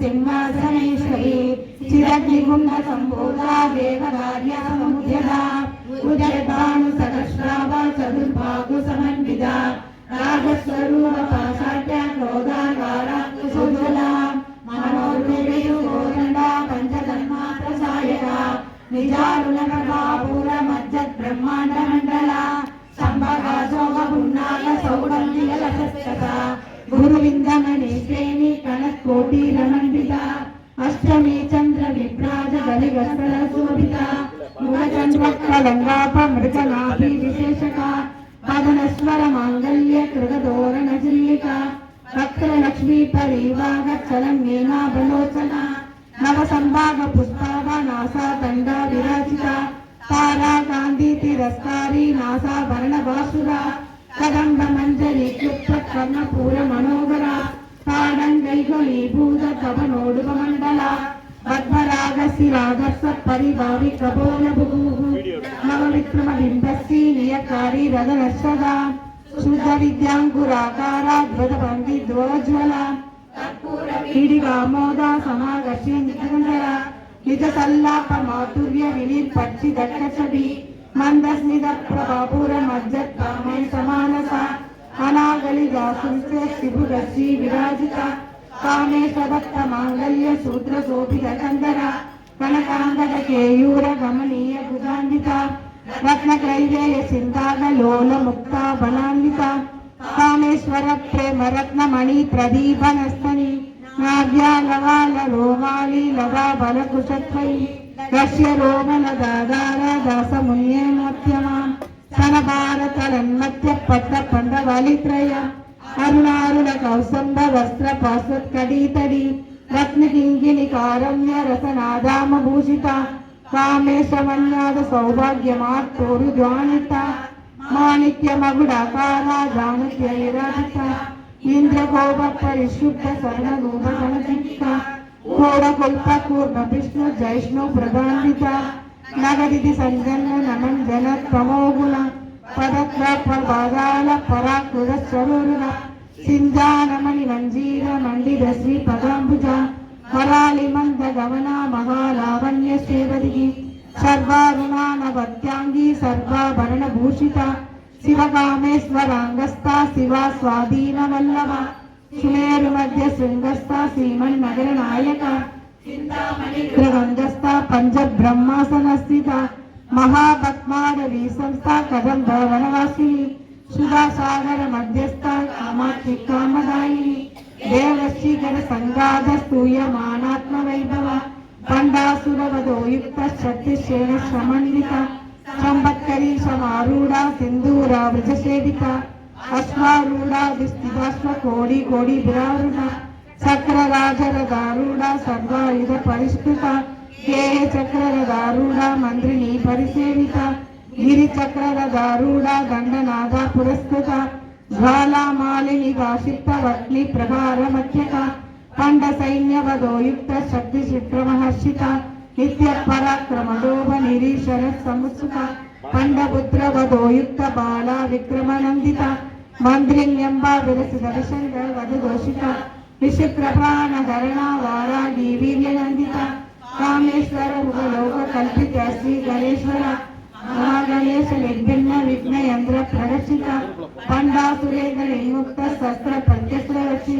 सिंहासनेश्वरी चिरग्निकुंड संभूता देवराज्ञा समुद्यता उदयभानुसहस्राभा चतुर्बाहु समन्विता रागस्वरूप पाशाढ्य क्रोधाकारा कुशोज्ज्वला मनोर्वियुगोदण्डा पंचधर्मा प्रसायका निजारुणप्रभा पूर्वमज्जत् ब्रह्माण्ड मंडला संभगाशोक पुण्णाक सौगन्धिकलशस्तका गुरुविंदमणि श्रेणी कनकोटि रमण्डिता अष्टमी चंद्र विभ्राज बलिवस्त्र शोभिता मुखचंद्रकलंगाप मृगनाभि विशेषका पवनस्वर मांगल्य कृतोरण जिल्लिका वक्त्रलक्ष्मी परिवागचलं मीनाबलोचना नवसंभाग पुष्पाभा नासा दंडा विराजिता तारा कांति तिरस्कारी नासा वर्णभासुरा कदंब मंजरी क्लुप्त कर्णपूर मनोहरा ताडंगैगुलीभूत कवनोडुपमंडला पद्मरागशिरागस्व परिभावि कपोलभुः नवविक्रमबिम्बस्सी नियकारी रदनश्रदा शुद्ध विद्यांकुराकाराद्भुतपङ्क्तिद्वोज्ज्वला किडिवामोदा समागर्षि निकुञ्जरा निजसल्लाप माधुर्य विनिर्पक्षिदट्टछवि मंदस्मित प्रभापूर मज्जत् कामे समानसा अनागलिगा सुंस्र शिभुगर्षि विराजिता कामेशभक्त मांगल्य सूत्र शोभित कंदरा कनकांगद केयूर गमनीय भुजान्विता रत्नकैवेय सिंधाग लोल मुक्ता बलान्विता कामेश्वर प्रेम रत्न मणि प्रदीप नस्तनी नाव्या लवाल लोमाली लगा बल कुशत्वयी रश्य रोमन दादार दास मुन्ये मध्यमा सन भारत लन्मत्य पद्म पंडवालित्रय अरुणारुण कौसंब वस्त्र पार्श्वत कड़ीतड़ी रत्न किंकिणी कारम्य रसनादाम भूषिता कामेशमन्याद सौभाग्यमार्तोरु ज्वानिता माणिक्य मगुडाकारा जानुक्य विराजिता इंद्रकोप परिशुद्ध स्वर्णरूप गणचित्ता घोड़कुल्प कूर्म विष्णु जैष्णु प्रदान्विता नगदिति संजन्न नमन जन तमोगुण पदत्र प्रबादाल पराकृत स्वरूरुण सिंजानमणि मंजीर मंडित श्री पदांबुजा वराली मंद गमना महालावण्य श्रीवदिगी सर्वारुणा नवत्यांगी सर्वाभरण भूषिता शिवकामेश्वरांगस्ता शिवा स्वाधीन वल्लभा सुमेरु मध्य शृंगस्ता श्रीमन् नगर नायका चिंतामणि पंच ब्रह्मासनस्थिता महापद्माडवी संस्था कदंब वनवासिनी सुधासागर मध्यस्था कामाक्षि कामदायिनी देवश्रीकर संगाद स्तूयमानात्म वैभव पंडासुरवधो युक्त शक्तिशेन श्रमन्विता संवत्करी समारूढ़ा सिंधूरा वृजसेविता अश्वारूढ़ा विस्तिताश्व कोടി कोടി विरारूढ़ा चक्रराजरदारूढ़ा सर्वायुध परिष्कृता केय चक्ररदारूढ़ा मंत्रिणी परिसेविता गिरि चक्ररदारूढ़ा दंडनादा पुरस्कृता ज्वाला मालिनी वाषिप्त वक्ली प्रभार मध्यका पंड सैन्यवधो युक्त शक्ति चित्रमहर्षिता नित्य पराक्रमदोभ निरीशर समुत्सुका पंडपुत्र वधो युक्त बाला विक्रमनंदिता मंत्रिण्यंबा विरसित विशंकर वधु घोषिता ऋषिप्रभानधरणा वारागी वीर्यनन्दिता कामेश्वर मुखलोक कल्पित श्री गणेश्वर महागणेश निर्भिन्न विघ्न यंत्र प्रदर्शित पंडासुरेंद्र विमुक्त शस्त्र प्रत्यस्त्रवची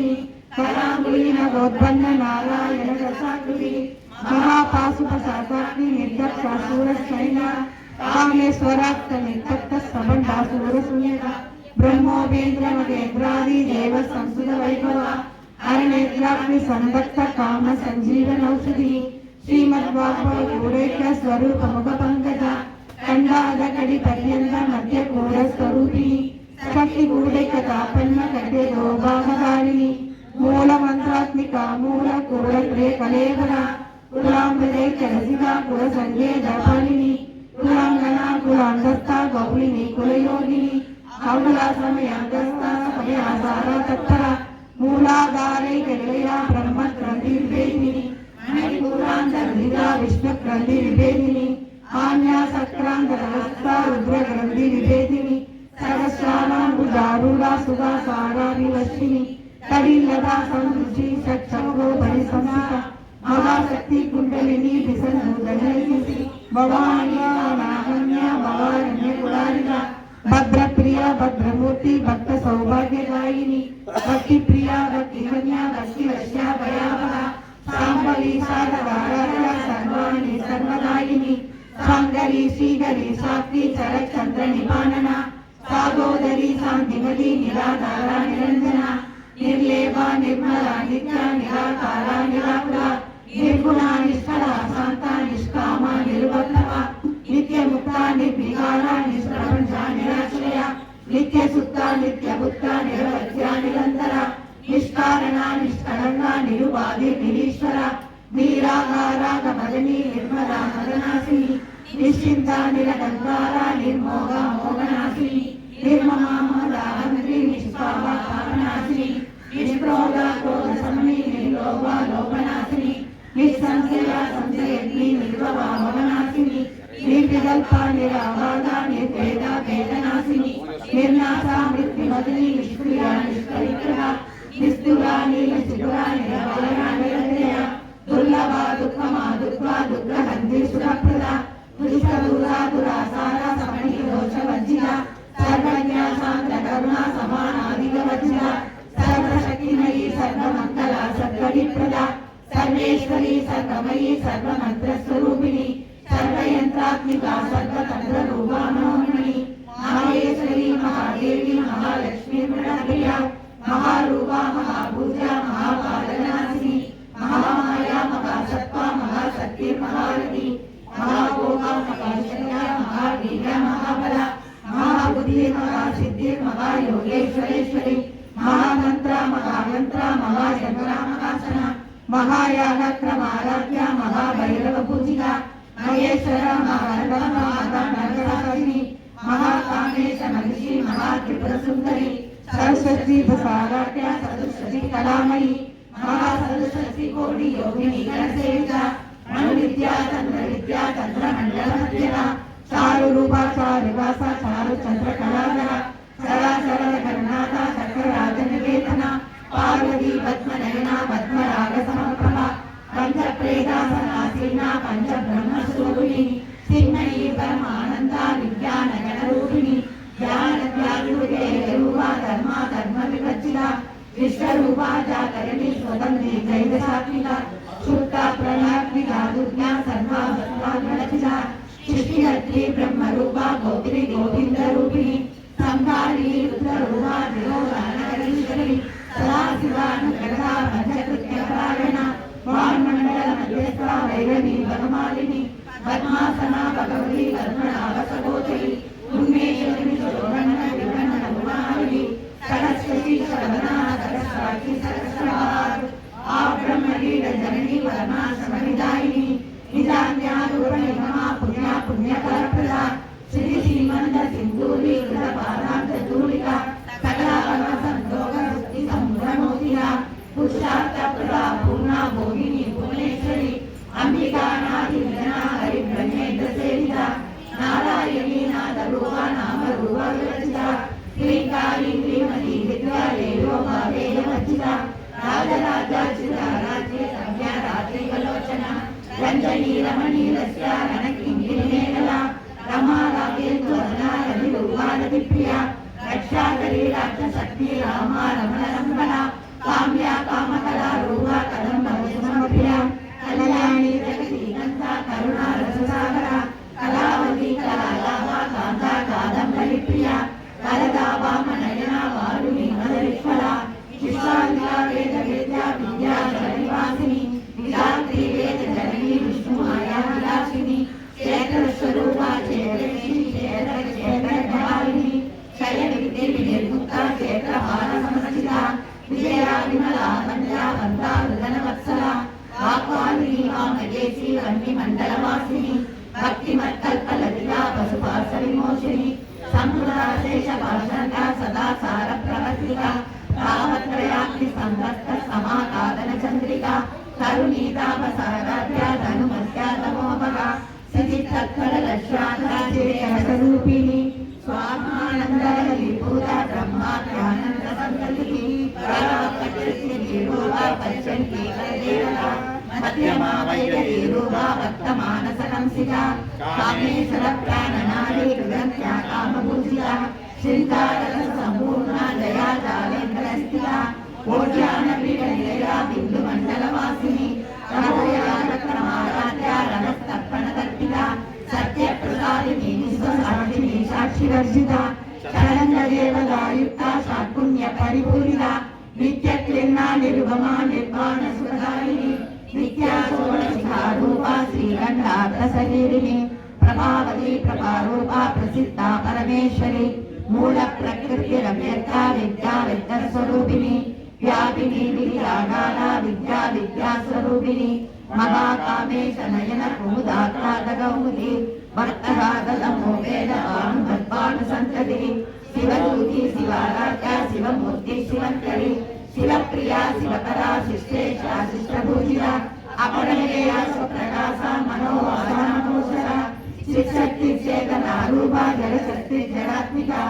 करांगुलीन गोद्भन्न नारायण रसाकृति महापाशुप साताग्नि निर्दक्ष असुर सैन्य कामेश्वराक्त निर्दक्त सबंडासुर सुनेगा ब्रह्मोपेन्द्र मगेन्द्रादि देव संसुत वैभव अरनेत्राग्नि संदक्त काम संजीवन औषधि श्रीमद्वाग्भवगूढैक्य स्वरूप मुख पंकज खंडाद कड़ी पर्यंत मध्य गूढ़ स्वरूपिणी शक्ति गूढ़ैक्य तापन्न कड्डे दोभागधारिणी मूल मंत्रात्मिका मूल कूढ़ प्रिय कलेवर कुलांबदैक्य रसिका कुल संगे दर्पणिनी कुलांगना कुलांगस्था गौलिनी कुलयोगिनी अवला समयांगस्था समयासारा तत्परा मूलाधारैक निलया ब्रह्म ग्रंथि विभेदिनी मणिपुरांतर्निधा विष्णु ग्रंथि विभेदिनी आन्या सक्रांत रहस्ता रुद्र ग्रंथि विभेदिनी सहस्राणाम्बुजारूढ़ा सुधा सारा विवशिनी कलिलता संरुचि सक्षमो परिसंसिता महाशक्ति कुंडलिनी विसन्नूदनयसी भवानी नागम्या भवारण्य कुलारिका भद्रप्रिया भद्रमूर्ति भक्त सौभाग्यदायिनी भक्ति प्रिया भक्ति कन्या भक्ति वश्या भयावहा सांबरी साधवाराध्या सर्वाणि सर्वदायिनी सांगरी श्रीगरी सात्वी चरक चंद्र निपानना सागोदरी शांतिमती निराधारा निरंजना निर्लेपा निर्मला नित्या निराकारा निराकुला निर्गुणा निष्कला शांता निष्कामा निर्वल्लभा नित्य मुक्ता निर्विकारा निष्प्रपंचा निराश्रया नित्य सुत्ता नित्य बुद्धा निरवध्या निरंतरा निष्कारणा निष्कलंका निरुपाधि निरीश्वरा नीराकारा मदनी निर्मला मदनासिनी निश्चिंता निरहंकारा निर्मोगा मोहनासिनी निर्ममा महदाहंत्री निष्पावा पापनासिनी निष्प्रोगा क्रोध समनी निर्लोभा लोभनासिनी निस्संशया संशयग्नि निर्भवा भवनासिनी निर्विकल्पा निराबाधा निर्भेदा भेदनासिनी निर्नाशा मृत्युमदिनी निष्क्रिया निष्करिग्रहा निस्तुरा नीलचिगुरा निरवलना निरंजया दुर्लभा दुःखमा दुःखा दुर्गहन्ति सुरप्रदा दुष्टदूरा दुरासारा समणि दोषवज्जिता सर्वज्ञा सान्द्र करुणा समानाधिगवज्जिता सर्वशक्तिमयी सर्वमङ्गला सर्वविप्रदा सर्वेश्वरी सर्वमयी सर्वमन्त्रस्वरूपिणी सर्वयन्त्रात्मिका सर्वतन्त्ररूपा मनोन्मणि माहेश्वरी महादेवी महालक्ष्मी प्रणप्रिया महारूपा महापूजा महापालनासिनी महामाया महासत्ता महाशक्ति महारथी महाभोगा महाशक्या महावीर्या महाबला महाबुद्धि महासिद्धि महायोगेश्वरेश्वरी महामंत्रा महायंत्रा महायंत्रा महासना महायागक्रमाराध्या महाभैरव पूजिका महेश्वर महानगरसारिणी महाकामेश महिषी महात्रिपुर सुंदरी सरस्वती बसाराध्या सरस्वती कलामयी महासरस्वती कोटि योगिनी गणसेविता मनुविद्या तंत्र मंडल मध्यना चारु रूपा चारुवासा चारु चंद्र कलाधरा सरासर गणनाथा चक्रराज निकेतना पार्वती पद्मनयना पद्मराग समप्रभा पंचप्रेदासनासीना पंच ब्रह्मस्वरूपिणी चिन्मयी परमानंदा विज्ञान गणरूपिणी ज्ञान ज्ञानरूपे रूपा धर्मा धर्म विभज्जिता विश्वरूपा जागरणी स्वतंत्री जैवसात्विका शुक्ता प्रणयात्मिका दुर्गा सर्वा सर्वात्मलक्षिता सृष्टिकर्त्री ब्रह्मरूपा गौत्री गोविंदरूपिणी संहारिणी रुद्ररूपा विरोधानकरीश्वरी सदाशिवानुग्रहा पंचकृत्यपरायणा वान्मण्डल मध्यस्था वैरवी वनमालिनी पद्मासना भगवती कर्मणा वसगोचरी उन्मेषिणी शोभन विपन्न गुणावली सरस्वती शरवणा सरस्वती सरस्वती आब्रह्मलीड जननी वर्मा समविदायिनी निजान्यारूपणी महा पुण्या पुण्यकरप्रदा श्री श्रीमंत सिंधूरी कृतपादांत धूलिका सकला संयोग वृत्ति संभ्रमोदिना पुरुषार्थप्रदा पूर्णा भोगिनी भुवनेश्वरी अंबिका नादि विजना हरि ब्रह्मेन्द्र सेविता नारायणी नादरूपा नामरूपा विरचिता श्रीकाली श्रीमती विद्या देवोपा वेदवज्जिता राजराजाच्युता राज्ये रम्या रात्रिवलोचना रञ्जनी रमणीरस्य रणकिङ्किणीमेखला रमा राकेन्द्रवदना रविरूपारतिप्रिया रक्षाकरी राक्षशक्ति रामा रमणरम्भना काम्या कामकला रूपा कदम्बकुसुमप्रिया कल्याणी जगती गन्धा करुणा रससागरा कलावती कलालाभा कान्ता कादम्बरिप्रिया वरदा वामनयना वारुणी मदविश्वला विश्वामित्रा वेद वेद्या विद्या जगन्निवासिनी विधात्री वेद जननी विष्णुमाया विलासिनी क्षेत्र स्वरूपा क्षेत्रेशी क्षेत्र क्षेत्र भवानी शयन विद्ये विनिर्मुक्ता क्षेत्र बाल समस्थिता विजया विमला वन्द्या वन्दा वृदन वत्सला वाक्वालिनी वामदेशी वन्नि मंडलवासिनी भक्तिमत्कल्पललिता पशुपाश विमोचिनी संस्कृता शेष भाषणा सदा सार प्रवर्तिका तावत्रयाग्नि संवत्स समाकादन चंद्रिका करुणीतापसाराध्या धनुमत्या तमोपगा सिद्धितत्फल लक्ष्याधा जयहसरूपिणी स्वात्मानन्दविभूता ब्रह्मात्यानन्द संततिः परापतिरूपा पश्यन्ति देवता मध्यमा वैखरी रूपा भक्तमानसकंसिका कामेश्वर प्राणनाडी कृदन्त्या कामपूजिता श्रीकारसम्पूर्णा जया जालेन्द्रस्थिता कोट्यानपीठनिलया बिन्दुमण्डलवासिनी रमया रत्नमाराध्या रमस्तर्पणतर्पिता सत्यप्रसादिनी निःस्वसाक्षिणी साक्षिवर्जिता शरणदेवदायुक्ता षट्पुण्यपरिपूरिता नित्यक्लिन्ना निरुपमा निर्वाणसुखदायिनी नित्या षोडशिखारूपा श्रीगण्डार्थशरीरिणी प्रभावती प्रभारूपा प्रसिद्धा परमेश्वरी मूलप्रकृतिरव्यक्ता विद्या विद्यास्वरूपिणी व्यापिनी विरागाला विद्या विद्यास्वरूपिणी महाकामेश नयन कुमुदात्मादगौमुदी भक्तरागदमो वेदभानुसन्ततिः शिवदूती शिवाराध्या शिवमूर्ति शिवङ्करी शिवप्रिया शिवकरा शिष्टेशा शिष्टभूजिता अपरमेया स्वप्रकाशा मनोवासनाभूषणा शिवशक्ति चेतना रूपा जलशक्ति जडात्मिका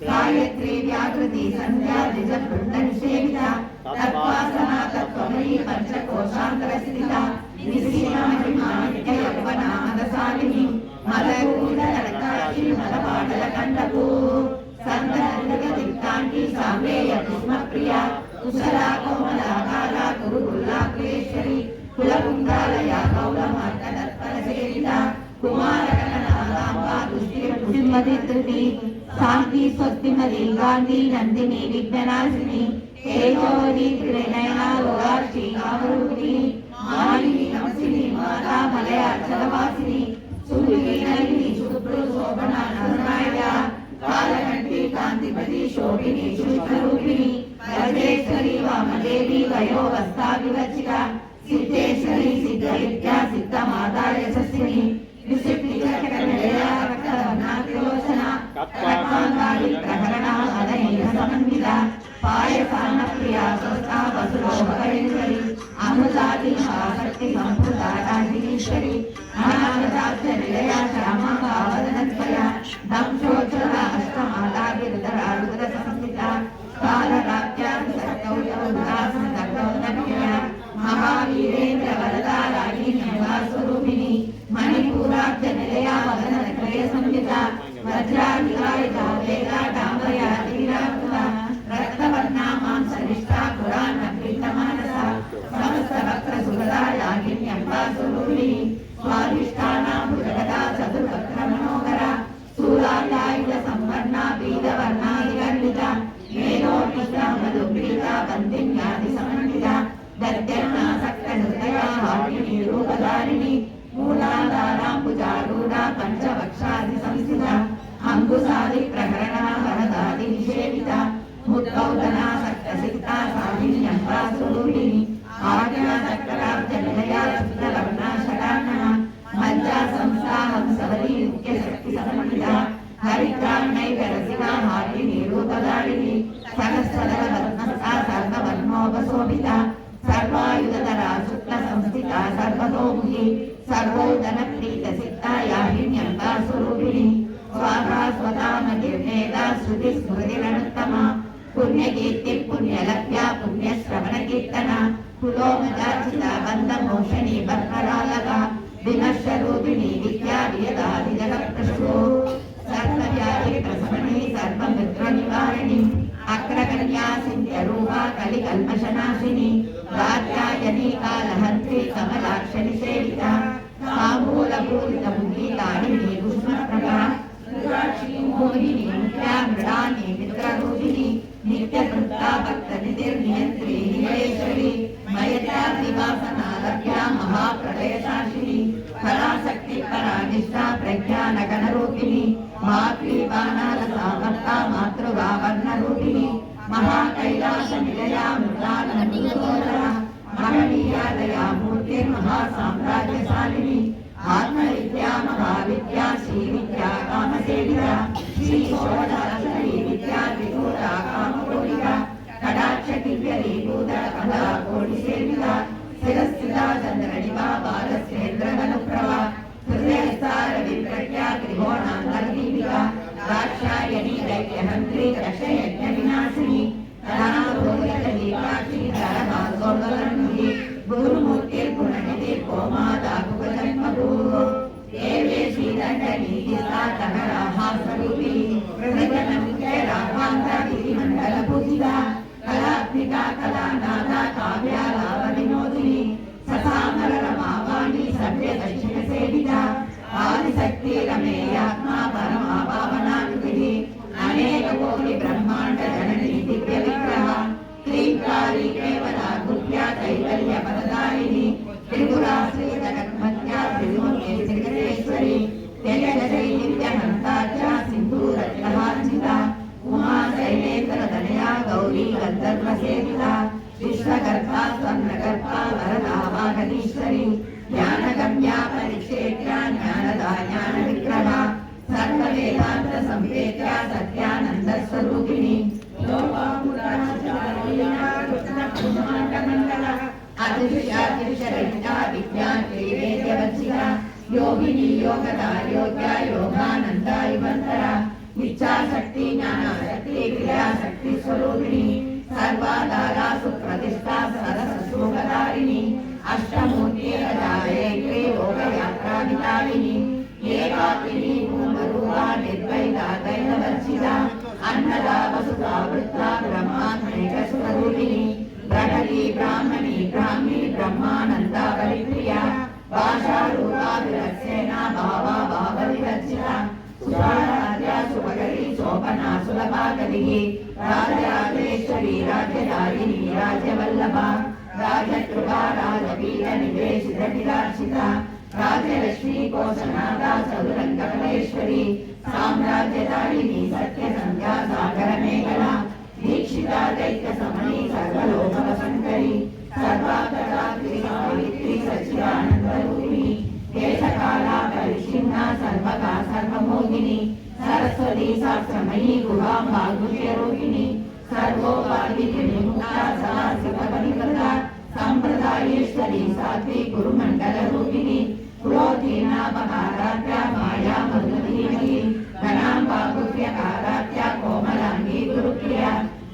गायत्री व्याकृति संध्या द्विजवृन्दनिषेविता तत्त्वासना तत्त्वमयी पंचकोशान्तरस्थिता निसीमा महिमा नित्ययौवना मदशालिनी मदकूटनरकाक्षी मदपाटलकण्डकू सन्दनन्दगदिक्ताङ्गी साम्येय कुसुमप्रिया कुशला कोमलाकारा कुरुकुल्लाकुलेश्वरी कुलकुङ्गालया कौलमार्गदत्परसेविता कुमारकननालाम्बा दुष्टिमदितुति शान्ति स्वस्तिमती गान्धी नन्दिनी विघ्ननाशिनी तेजोरी त्रिनयना लोगाक्षी कामरूपिणी मालिनी नमसिनी माता मलयाचलवासिनी सुन्दरी नलिनी शुभ्र शोभना नरनायका कालकण्ठी कान्तिमती शोभिनी शुष्करूपिणी राजेश्वरी वामदेवी वयोवस्था विवचिता सिद्धेश्वरी सिद्धविद्या सिद्धमाता यशस्विनी विशुद्धिचक्रनिलया रक्तवर्णात्रिलोचना कपाङ्गाली प्रहरणा अदयसमन्विता पायसान्नप्रिया स्वस्ता वसुलोभकरेश्वरी अमृतादी महाशक्ति सम्भुता राजनीश्वरी अनागताक्षनिलया श्यामा भावदनत्वया दंशोज्ज्वला अष्टमाला गिरिधरा रुद्रसंस्थिता कालरात्या सत्कौशौदासनकौनप्रिया महावीरेन्द्र वरदा रागिण्यवा स्वरूपिणी मणिपूराब्जनिलया वदनत्रय संहिता वज्राधिकारिता वेदा डाम्बर्या धीराकुला रक्तवर्णा मांसनिष्ठा पुराणप्रीतमानसा समस्तवक्त्रसुगदा रागिण्यवा स्वरूपिणी स्वादिष्ठानां भुजगदा चतुर्वक्त्रमनोहरा शूलायुधसंवर्णा पीतवर्णादिगर्विता मेलोष्टा मधुप्रीता वन्दिन्यादिसमन्विता दद्यन्नासक्तहृदया हारिणी रूपधारिणी मूलाधाराम्बुजारूढा पञ्चवक्षादिसंस्थिता अङ्कुशादि प्रहरणा वरदादि निषेविता मुद्गौतनासक्तसिक्ता साधिन्यम्बा स्वरूपिणी आज्ञासक्तराब्जनिलया शुद्धवर्णा षडान्नः मज्जा संस्था हंसवली मुख्यशक्तिसमन्विता हरिद्राण्यैकरसिका हारिणी रूपधारिणी सहस्रदलरत्नस्था सर्ववर्णोपशोभिता सर्वायुधधरा शुक्लसंस्थिता सर्वतोमुखी सर्वोदनप्रीतसिक्ता याहिन्यम्बा स्वरूपिणी स्वाहा स्वतामनिर्वेदा श्रुतिस्मृतिरनुत्तमा पुण्यकीर्ति पुण्यलभ्या पुण्यश्रवणकीर्ति కీర్తన పులోమదాచిత బంధమోషణి బర్హరాలగా విమర్శ రూపిణి విద్యా వియదాది జగత్ప్రశు సర్వవ్యాధి ప్రశమని సర్వమిత్ర నివారిణి అగ్రకన్యా సింధ్య రూపా కలి కల్మషనాశిని రాజ్యాయని కాలహంత్రి కమలాక్షని సేవిత తాంబూల పూరిత ముగీతాడిని కుష్మప్రభా మోహిని ముఖ్యా మృడాని మిత్రరూపిణి నిత్యకృతా భక్త నిధిర్నియంత్రి నిలేశ్వరి మయత్యా దివాసనాలభ్యా మహాప్రళయశాశిని పరాశక్తి పరానిష్టా ప్రజ్ఞాన గణరూపిణి మాతృబాణాల సామర్థ మాతృగావర్ణరూపిణి మహాకైలాస నిలయా మృగానమూల మహనీయాదయా మూర్తి మహాసామ్రాజ్యశాలిని ఆత్మవిద్యా మహావిద్యా శ్రీ విద్యా కామసేవిత శ్రీ షోడశీ విద్యా త్రికూట కామకోటిక కటాక్ష దివ్యరీ భూత కళా కోటి సేవిత శిరస్థిత చంద్రనిభా బాలశ్రేంద్రగణప్రభ హృదయస్థార విప్రజ్ఞా త్రికోణాంగదీపిక దాక్షాయణి దైత్యహంత్రి దక్షయజ్ఞ వినాశిని గురుమూర్తి గుణనిధి కోమాదాకుజన్మభూ దేవే శ్రీదండనీతి సాధనరాహాస్వరూపి ప్రజనముఖ్య రామాంతరితి మండల పూజిత కళాత్మిక కళానాథ కావ్యాలావ వినోదిని ససామర రమావాణి సభ్య దక్షిణ సేవిత ఆదిశక్తి రమేయాత్మా పరమా పావనాకృతి అనేక కోటి బ్రహ్మాండ జనని దివ్య విగ్రహ శ్రీకారి కేవల గుప్య కైవల్య పదదాయిని త్రిపురా శ్రీ జగన్మత్యా త్రిమూర్తి త్రిగణేశ్వరి తెజై నిత్యహంతాచ సింధూరత్నహార్జిత ఉమా శైలేంద్ర తనయా గౌరీ గంధర్వ సేవిత విశ్వగర్భా స్వర్ణగర్భా వరదా వాగదీశ్వరి జ్ఞానగమ్యా పరిక్షేత్యా జ్ఞానదా జ్ఞాన విగ్రహ సర్వవేదాంత సంవేద్య సత్యానంద స్వరూపిణి యోగిని యోగదా యోగ్య యోగానందా యువంతర ఇచ్ఛాశక్తి జ్ఞానశక్తి క్రియాశక్తి స్వరూపిణి సర్వాధారా సుప్రతిష్టా సరసశోభదారిణి అష్టమూర్తి అజాయత్రి యోగయాత్రా వితాళిని ఏకాకిని పూర్ణరూపా నిర్వైతా దైవవర్జిత అన్నదా వసుదా వృత్తా బ్రహ్మాత్మైక స్వరూపిణి బ్రహ్మణి బ్రాహ్మణి బ్రాహ్మీ బ్రహ్మానంద పరిప్రియ భాషా రూపా విరసేన భావా భావ వివర్జిత సురారాధ్య సుభగరి శోభనా సులభాగరి రాజరాజేశ్వరి రాజ్యదారిణి రాజ్యవల్లభ రాజకృపా రాజవీర నివేశిత విరార్చిత రాజలక్ష్మీ కోశనాథ చదురంగమలేశ్వరి సామ్రాజ్యదారిణి సత్య సంధ్యా సాగర మేఘల దీక్షిత దైత్య సమణి సర్వలోకవ శంకరి సర్వాకరాత్రి సావిత్రి సచ్చిదానంద రూపిణి దేశకాలా పరిచ్ఛిన్న సర్వగా సర్వమోహిని సరస్వతి శాస్త్రమయీ గుహాంబా గుహ్యరూపిణి సర్వోపాధి విముక్త సదా శివపరికృత సంప్రదాయేశ్వరి సాత్వి గురుమండల రూపిణి పురోధీనాపకారాత్య మాయా మధుధీమహి ఘనాంబా గుహ్యకారాత్య కోమలాంగి గురుప్రియ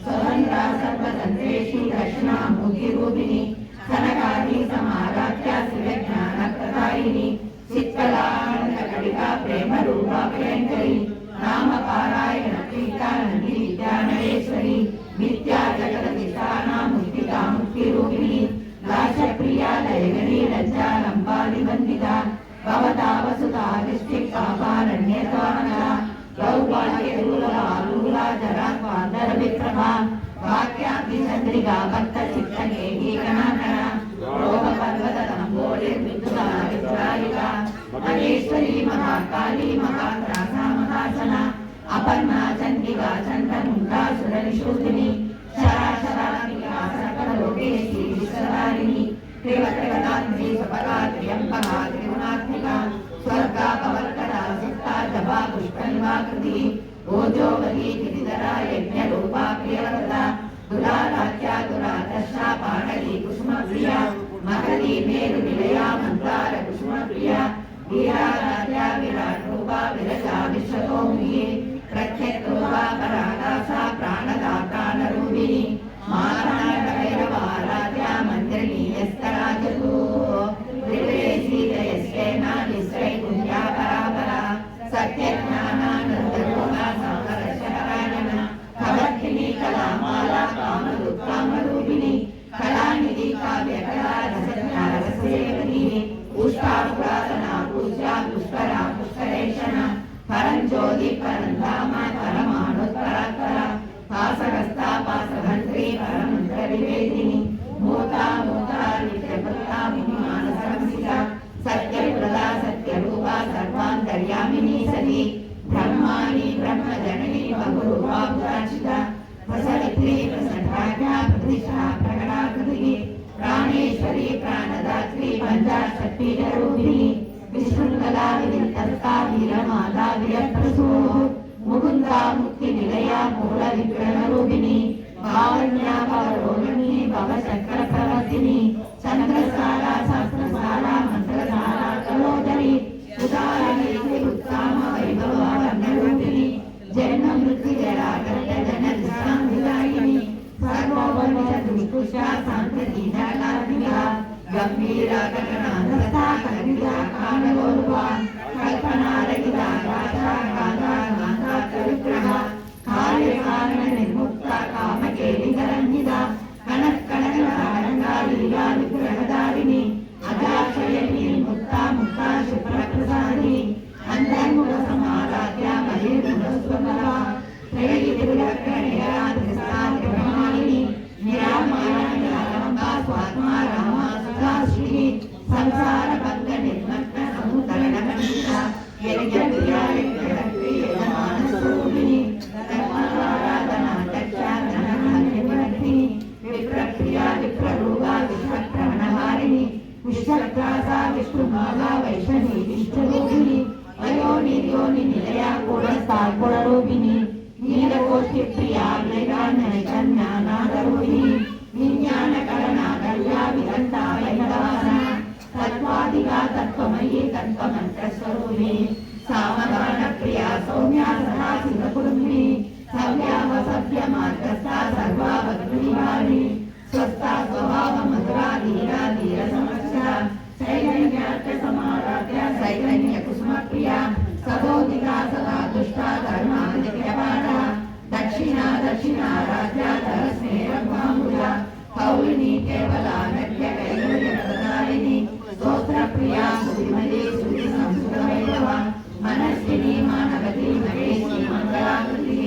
స్వతంత్ర సర్వతంత్రేషు దక్షిణామూర్తి రూపిణి సనకాది సమారాధ్య శివజ్ఞాన ప్రదాయిని చిత్కలాండకడిగా ప్రేమ రూపా ప్రియంకరి నామపారాయణ కీర్తనంది విద్యానయేశ్వరి విద్యా జగదధిష్టానా ముక్తికా ముక్తి రూపిణి రాజప్రియా లయగని లజ్జా లంబాది వందిత భవతా వసుతా విష్టిక్ పాపారణ్యతానల గౌపాల్యరూలా జరాత్వాంతర విప్రభా వాక్యాది చంద్రిగా భక్త చిత్తకేహి గణాకర రోగ పర్వత తంబోళి విద్యుతా విద్రాయిక మహేశ్వరి మహాకాళీ మహాత్రాస మహాసన అపర్ణా చండిగా చండముండా సురనిషూదిని శరాశరాత్మికా సకల లోకేశి విశ్వదారిణి త్రివత్రగతాత్రి సుపగా త్ర్యంబగా త్రిగుణాత్మిక స్వర్గా పవర్కరా సుప్తా జపా పుష్పనివాకృతి ఓజోవరీ గిరిధరా యజ్ఞ రూపా ప్రియవరద దురారాధ్యా దురాదర్శా పాటలీ కుసుమ ప్రియ మహదీ మేరు నిలయా మందార కుసుమ ప్రియ వీరారాధ్యా విరాట్ రూపా విరజా విశ్వతోముఖి ప్రత్యక్ రూపా పరాగాసా ప్రాణదా ప్రాణరూపిణి మారణాయ భైరవా समाराध्या मन्दिरनी यस्तराजतु त्रिपुरेशीलयस्येना निश्चैकुञ्जा परापरा सत्यज्ञानानन्दरूपा सामरस्यपरायणा भवद्भिनी कलामाला कामरूपिणी कलानिधि काव्यकला रसज्ञा रससेवनी पुष्पा पुरातना पूज्या पुष्करा पुष्करेशना परञ्ज्योति परन्धामा परमाणुत्परात्परा पासहस्ता पासभद्री परमन्त्रविवेदिनी मूता मूता नित्यभक्ता विमानसंसिता सत्यप्रदा सत्यरूपा सर्वान्तर्यामिनी सती ब्रह्माणि ब्रह्मजननी बहुरूपा पुराचिता प्रसवित्री प्रसन्नाज्ञा प्रतिष्ठा प्रकटाकृतिः प्राणेश्वरी प्राणदात्री पञ्चाशक्तिरूपिणी विशृङ्खला विविधस्ता वीरमाता वीरप्रसूः मुकुन्दा मुक्तिनिलया मूलविग्रहरूपिणी भावन्या भवरोहिणी भवशङ्करप्रवर्तिनी चन्द्रसारा शास्त्रसारा मन्त्रसारा कलोदरी उदाहरणी उत्साह वैभवा वर्णरूपिणी जन्म मृत्युजराकर्त जनदिशाङ्गिदायिनी सर्वोपनिषदुष्कुशा सान्त्वतीजालात्मिका गम्भीरा गगनानस्ता कविता कालगोरुवा कल्पनारहिता गाथा गाथा गाथा चरित्रः कार्यकारणनिर्मुक्ता कामकेलिकरञ्जिता कनत्कनकरङ्गा लीला विग्रहधारिणी अजाक्षयिनी मुक्ता मुक्ता शुभ्रप्रसादिनी अन्तर्मुखसमाराध्या बहिर्मुखस्वमला त्रयीतिरुलक्ष्मणया धृष्टा त्रिप्रमाणिनी निरामाया निरालम्बा स्वात्मा रामा सुधाश्री संसारबन्धनिर्मग्न समुतरणकण्डिता यज्ञप्रिया यज्ञप्रिय यजमानस्वरूपिणी धर्माराधना दक्षा धनधान्यवर्धिनी विप्रप्रिया विप्ररूपा विश्वक्रमणहारिणी विश्वग्रासा विष्णुभागा वैष्णवी विष्णुरूपिणी अयोनि निलया गुणस्था गुणरूपिणी नीलकोटिप्रिया वेदान्तज्ञानादरूपिणी विज्ञानकरणा विदन्ता वैभवाना तत्त्वादिका तत्त्वमयी तत्त्वमन्त्रस्वरूपिणी सामगानप्रिया सौम्या सदा शिवकुटुम्बिनी सव्यावसभ्यमार्गस्था सर्वा भक्तिनिवारिणी स्वस्था स्वभावमधुरा धीरा धीरसमस्या चैतन्यार्थसमाराध्या चैतन्यकुसुमप्रिया सदोदिता सदा दुष्टा धर्मादित्यपाठा दक्षिणा दक्षिणाराध्या धरस्नेहभामुजा कौलिनी केवला नट्यकैवल्यप्रदायिनी स्तोत्रप्रिया सुविमली सुविसंस्कृतवैभवा मनस्विनी मानवती महेशी मङ्गलाकृतिः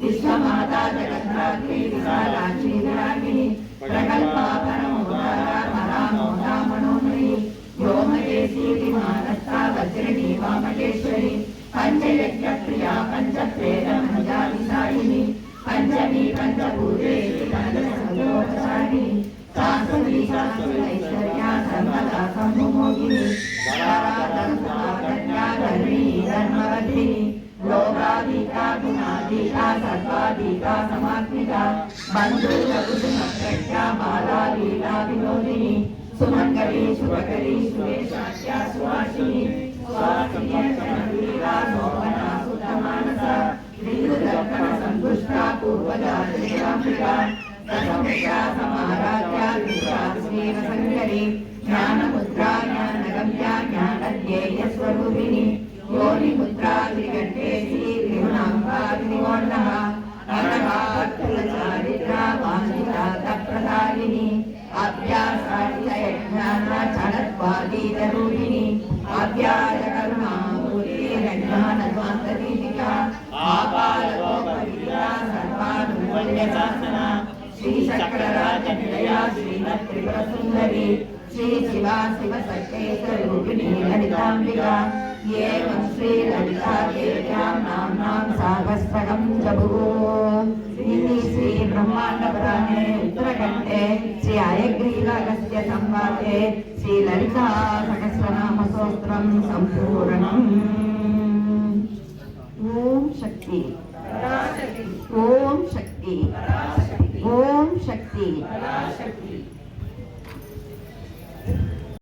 विश्वमाता जगद्धात्री विशालाक्षी विरागिणी प्रकल्पा परमोदारा परामोदा मनोमयी व्योमकेशी विमानस्था वज्रिणी वामकेश्वरी पञ्चयज्ञप्रिया पञ्चप्रेतमञ्जादिशायिनी पञ्चमी पञ्चभूतेषु पञ्चसंयोगशालिनी शास्त्री शास्त्रैश्वर्या सर्वदा सम्मुमोहिनी धराधर्मागत्या धर्मी धर्मवर्धिनी लोकाधीता गुणाधीता सर्वाधीता समात्मिका बन्धुकुसुमप्रज्ञा बाला लीला विनोदिनी सुमङ्गली शुभकरी सुवेशाख्या सुवासिनी स्वासिनीला शोभना सुतमानसा विद्युदर्पण सन्तुष्टा पूर्वजा देवाम्बिका दशमुद्रा समाराध्या विश्वासनीरसङ्करी ज्ञानमुद्रा ज्ञानगम्या ज्ञानध्येयस्वरूपिणी योनिमुद्रा त्रिकण्ठेशी त्रिगुणाम्बादिनिवर्णः अनघात्तुलचारिद्रा वाञ्छिता तत्प्रदायिनी अभ्यासार्थयज्ञाना चणत्वादीतरूपिणी अभ्यासकरुणामूर्तिरज्ञानध्वान्तदीपिका आपालगोपविद्या सर्वानुमूल्यशासना श्रीचक्रराजनिलया श्रीमत्त्रिपुरसुन्दरी श्रीशिवा शिवशक्तेश्वरूपिणी ललिताम्बिका एवं श्रीललिता देव्यां नाम्नां सहस्रकं जगुः इति श्री ब्रह्माण्डपुराणे उत्तरखण्डे श्री हयग्रीवागस्त्य संवादे श्री ललिता सहस्रनाम स्तोत्रं सम्पूर्णम्।